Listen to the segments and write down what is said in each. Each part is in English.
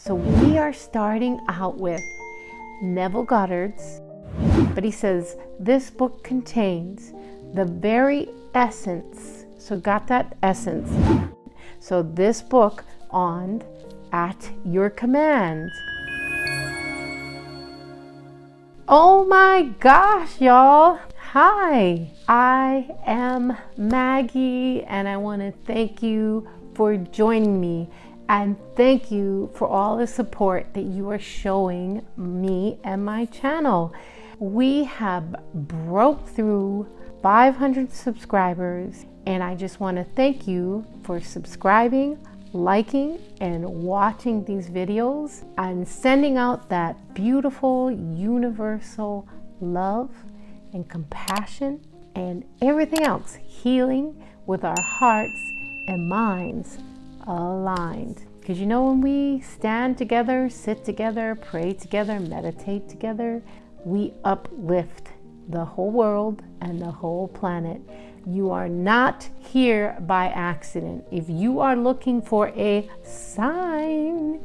So we are starting out with Neville Goddard's, but he says this book contains the very essence. So got that essence. So this book on At Your Command. Oh my gosh, y'all. Hi, I am Maggie, and I want to thank you for joining me. And thank you for all the support that you are showing me and my channel. We have broke through 500 subscribers, and I just want to thank you for subscribing, liking, and watching these videos and sending out that beautiful universal love and compassion and everything else, healing with our hearts and minds aligned. Because you know, when we stand together, sit together, pray together, meditate together, we uplift the whole world and the whole planet. You are not here by accident. If you are looking for a sign,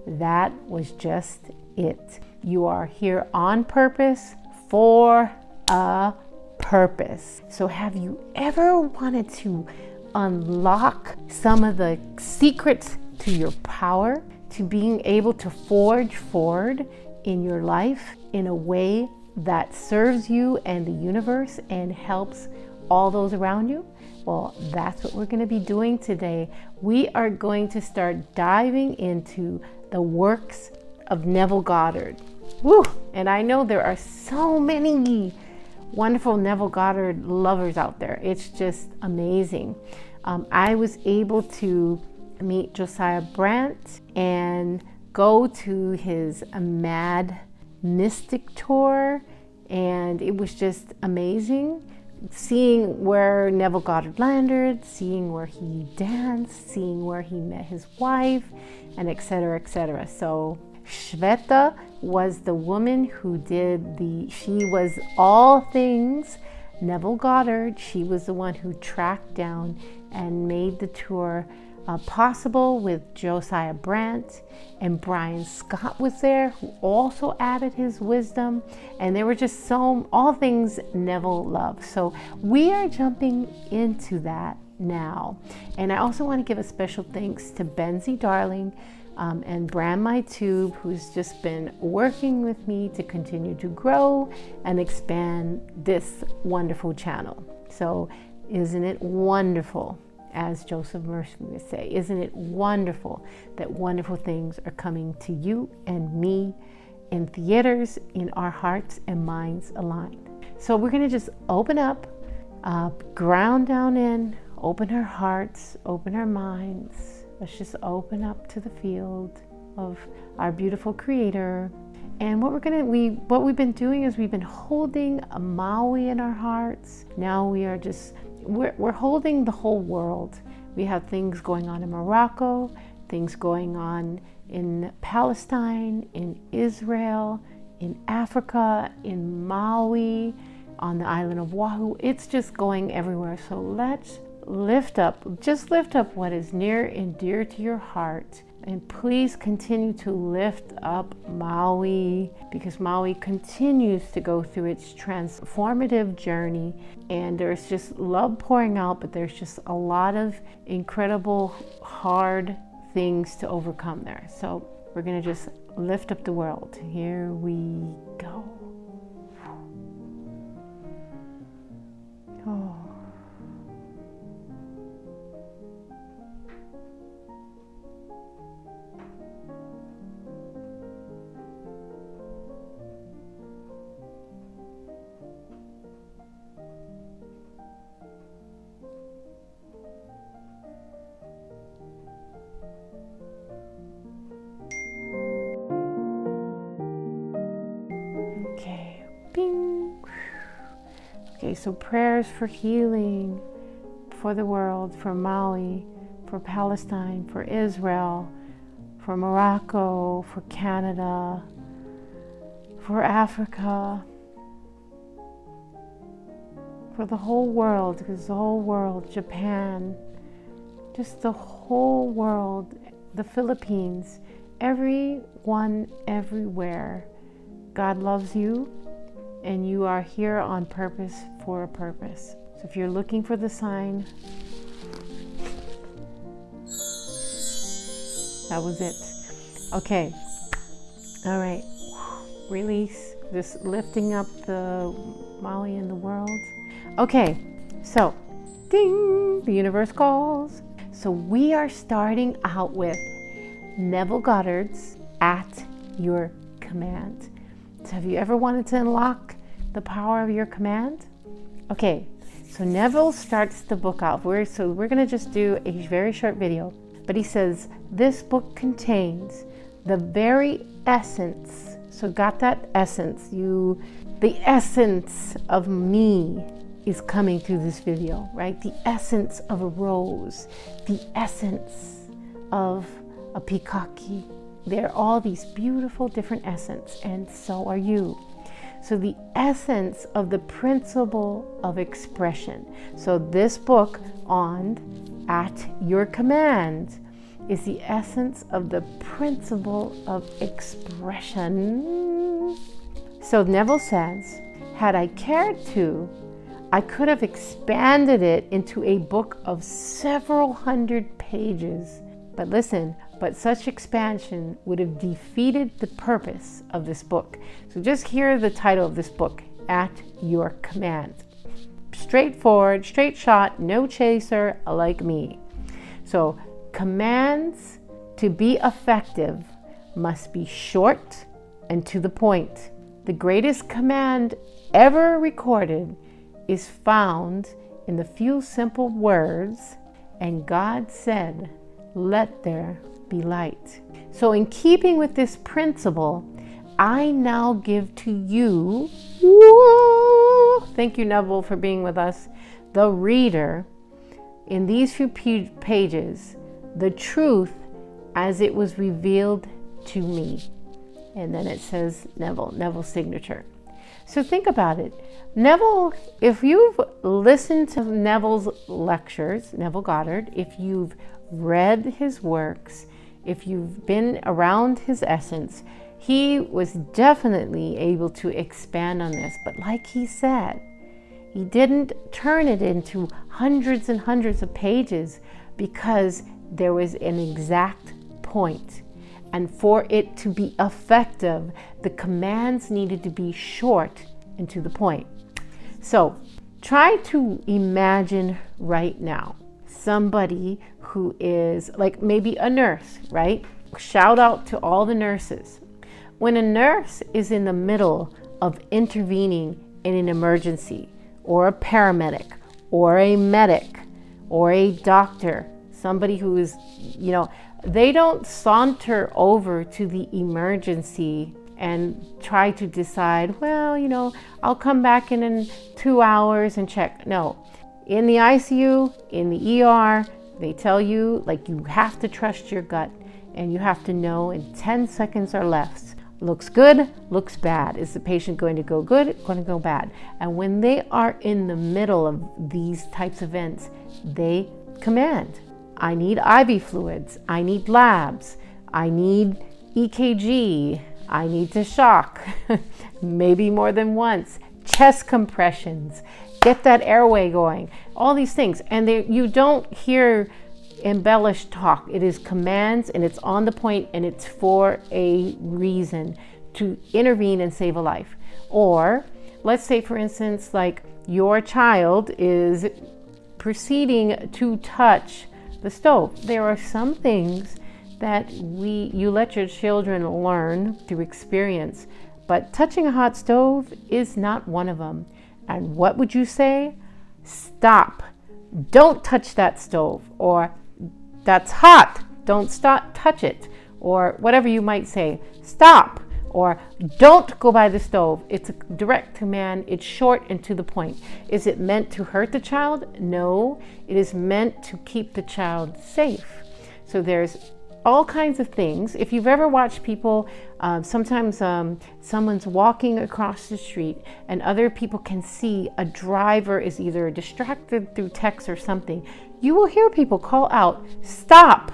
that was just it. You are here on purpose for a purpose. So have you ever wanted to unlock some of the secrets to your power, to being able to forge forward in your life in a way that serves you and the universe and helps all those around you? Well, that's what we're going to be doing today. We are going to start diving into the works of Neville Goddard. Woo! And I know there are so many wonderful Neville Goddard lovers out there. It's just amazing. I was able to meet Josiah Brandt and go to his Mad Mystic tour, and it was just amazing seeing where Neville Goddard landed, seeing where he danced, seeing where he met his wife, and etc., etc. So Shweta was the woman who she was all things Neville Goddard. She was the one who tracked down and made the tour possible with Josiah Brandt, and Brian Scott was there, who also added his wisdom, and they were just all things Neville loved. So we are jumping into that now. And I also want to give a special thanks to Benzie Darling and Brand My Tube, who's just been working with me to continue to grow and expand this wonderful channel. So isn't it wonderful? As Joseph Murphy would say, isn't it wonderful that wonderful things are coming to you and me in theaters, in our hearts and minds aligned? So we're going to just open up, ground down in, open our hearts, open our minds. Let's just open up to the field of our beautiful Creator. And what we've been doing is we've been holding a Maui in our hearts. Now we are just we're holding the whole world. We have things going on in Morocco, things going on in Palestine, in Israel, in Africa, in Maui, on the island of Oahu. It's just going everywhere. So let's lift up what is near and dear to your heart. And please continue to lift up Maui, because Maui continues to go through its transformative journey, and there's just love pouring out, but there's just a lot of incredible hard things to overcome there. So we're going to just lift up the world. Here we go. Oh. Okay, bing. Okay, so prayers for healing for the world, for Maui, for Palestine, for Israel, for Morocco, for Canada, for Africa, for the whole world, because the whole world, Japan, just the whole world, the Philippines, everyone, everywhere. God loves you, and you are here on purpose for a purpose. So if you're looking for the sign, that was it. Okay. All right. Release. Just lifting up the Molly in the world. Okay. So, ding, the universe calls. So we are starting out with Neville Goddard's At Your Command. So have you ever wanted to unlock the power of your command? Okay, so Neville starts the book out. We're going to just do a very short video. But he says, this book contains the very essence. So got that essence. The essence of me is coming through this video, right? The essence of a rose, the essence of a peacocky. There are all these beautiful different essence, and so are you. So the essence of the principle of expression. So this book on At Your Command is the essence of the principle of expression. So Neville says, had I cared to, I could have expanded it into a book of several hundred pages. But listen, but such expansion would have defeated the purpose of this book. So just hear the title of this book, At Your Command. Straightforward, straight shot, no chaser, like me. So commands to be effective must be short and to the point. The greatest command ever recorded is found in the few simple words, and God said, let there be light. So in keeping with this principle, I now give to you, thank you Neville for being with us, the reader, in these few pages, the truth as it was revealed to me. And then it says Neville's signature. So think about it. Neville, if you've listened to Neville's lectures, Neville Goddard, if you've read his works, if you've been around his essence, he was definitely able to expand on this. But like he said, he didn't turn it into hundreds and hundreds of pages because there was an exact point. And for it to be effective, the commands needed to be short and to the point. So try to imagine right now somebody who is like maybe a nurse, right? Shout out to all the nurses. When a nurse is in the middle of intervening in an emergency, or a paramedic, or a medic, or a doctor, somebody who is, they don't saunter over to the emergency and try to decide, well, I'll come back in 2 hours and check. No, in the ICU, in the ER, they tell you, you have to trust your gut and you have to know in 10 seconds or less. Looks good, looks bad. Is the patient going to go good, going to go bad? And when they are in the middle of these types of events, they command. I need IV fluids. I need labs. I need EKG. I need to shock, maybe more than once. Chest compressions. Get that airway going. All these things. And you don't hear embellished talk. It is commands, and it's on the point, and it's for a reason to intervene and save a life. Or let's say, for instance, your child is proceeding to touch the stove. There are some things that you let your children learn through experience, but touching a hot stove is not one of them. And what would you say? Stop. Don't touch that stove. Or that's hot. Don't touch it. Or whatever you might say. Stop. Or don't go by the stove. It's a direct command. It's short and to the point. Is it meant to hurt the child? No. It is meant to keep the child safe. So there's all kinds of things. If you've ever watched people, sometimes someone's walking across the street and other people can see a driver is either distracted through text or something. You will hear people call out, stop.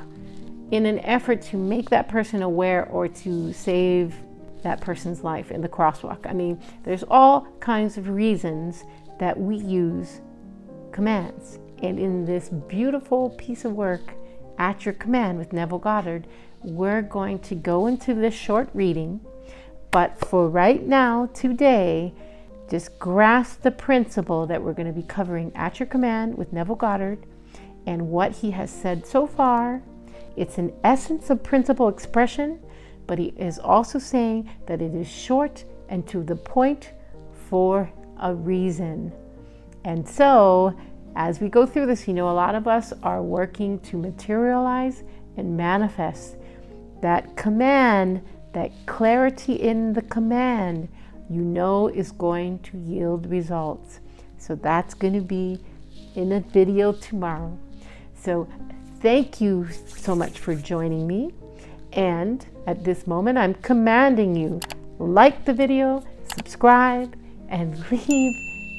in an effort to make that person aware or to save that person's life in the crosswalk. I mean, there's all kinds of reasons that we use commands. And in this beautiful piece of work, At Your Command with Neville Goddard, we're going to go into this short reading. But for right now, today, just grasp the principle that we're going to be covering At Your Command with Neville Goddard and what he has said so far. It's an essence of principle expression, but he is also saying that it is short and to the point for a reason. And so, as we go through this, a lot of us are working to materialize and manifest that command, that clarity in the command, is going to yield results. So that's going to be in a video tomorrow. So thank you so much for joining me. And at this moment, I'm commanding you, like the video, subscribe, and leave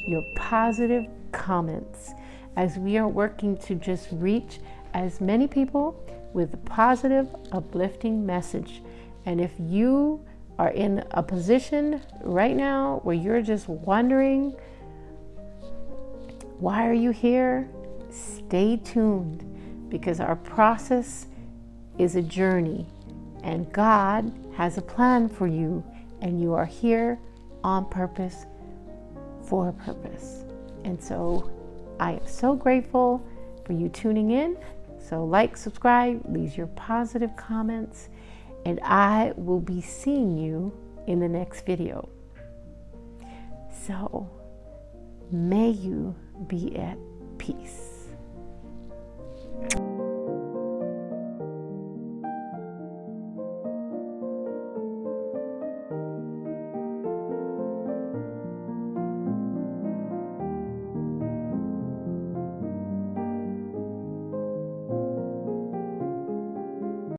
your positive comments as we are working to just reach as many people with a positive, uplifting message. And if you are in a position right now where you're just wondering, why are you here? Stay tuned, because our process is a journey and God has a plan for you, and you are here on purpose for a purpose. And so I am so grateful for you tuning in. So like, subscribe, leave your positive comments, and I will be seeing you in the next video. So may you be at peace.